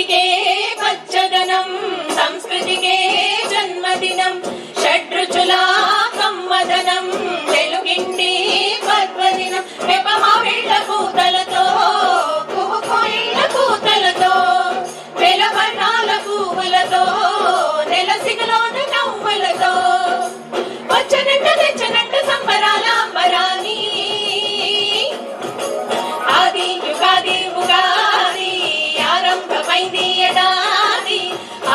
ప్రకృతికే పచ్చదనం సంస్కృతికే జన్మదినం షడ్రుచుల కమ్మదనం తెలుగింటి పర్వదినం వేపమావిళ్ళ కూతలతో కుహుకోయిళ్ళ కూతలతో వెలవర్ణాల పువ్వులతో నెలసిగలోన నవ్వులతో వచ్చనంట తెచ్చనంట సంబరాల అంబరాని ఆది యుగాది ఉగాది ఆరంభమైంది ఎడాది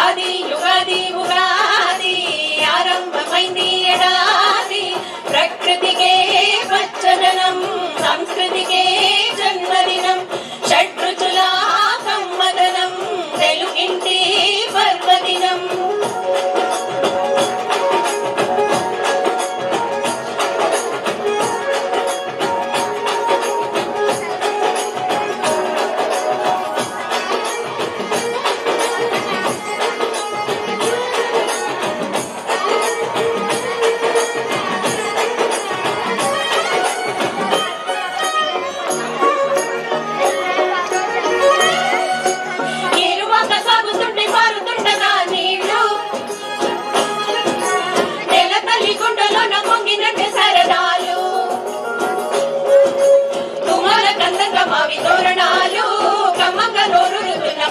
ఆది యుగాది ఉగాది ఆరంభమైంది ఎడాది ప్రకృతికే పచ్చదనం సంస్కృతికే జన్మదినం షడ్రుచుల కమ్మదనం తెలుగింటి పర్వదినం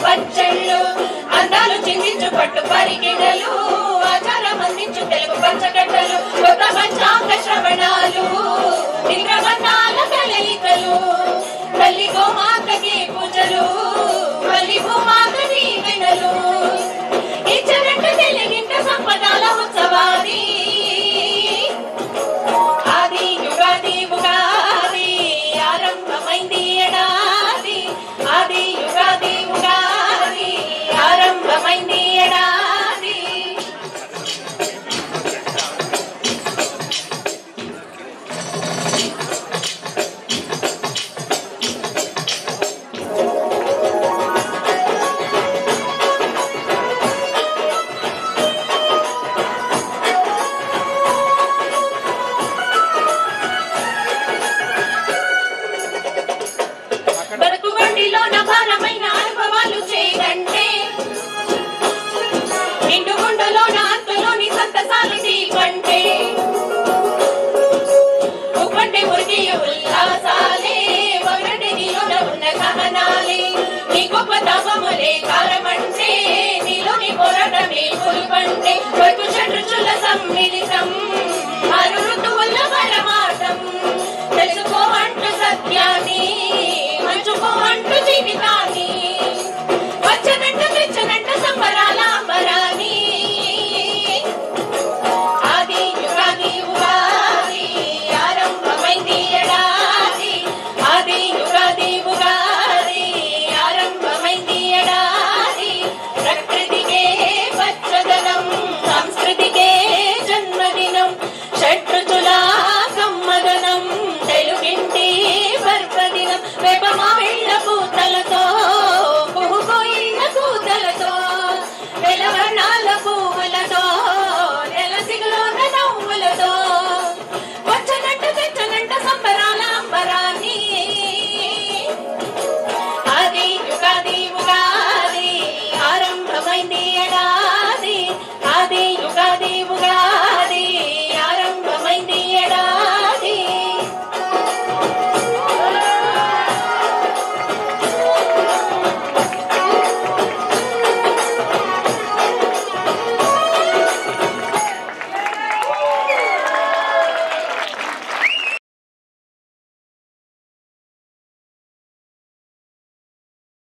పచ్చళ్ళు అందాలు చిందించు పట్టు పరిగిడలు ఆచారం అందించు తెలుగు పంచగడ్డలు కొత్త పంచాంగ శ్రవణాలు ఇంద్రవర్ణాల కలయికలు తల్లి గోమాతకి పూజలు మల్లి భూమాత దీవెనలు ఇచ్చరంట తెలుగింట సంపదాల ఉత్సవాది ఆది యుగాది ఉగాది ఆరంభమైంది ఎడాది ఆది యుగాది ఉగాది ఆరంభమైంది ఎడాది బతుకు బండిలోన భారమైన అనుభవాలు చేయకంటే నిండు గుండెలోన అంతలోని సంతసాలు తీపంటే ఉప్పంటే ఉరికి ఉల్లాసాలే ఒకటి నీలోన ఉన్న సహనాలే నీ గొప్ప తపములే కారమంటే నీలోని పోరాటమే పులుపంటే బతుకు షడ్రుచుల సమ్మిళితం ఆరు ఋతువుల పరమాటం తెలుసుకో అంటూ సత్యాన్ని మంచుకో అంటూ జీవితాన్ని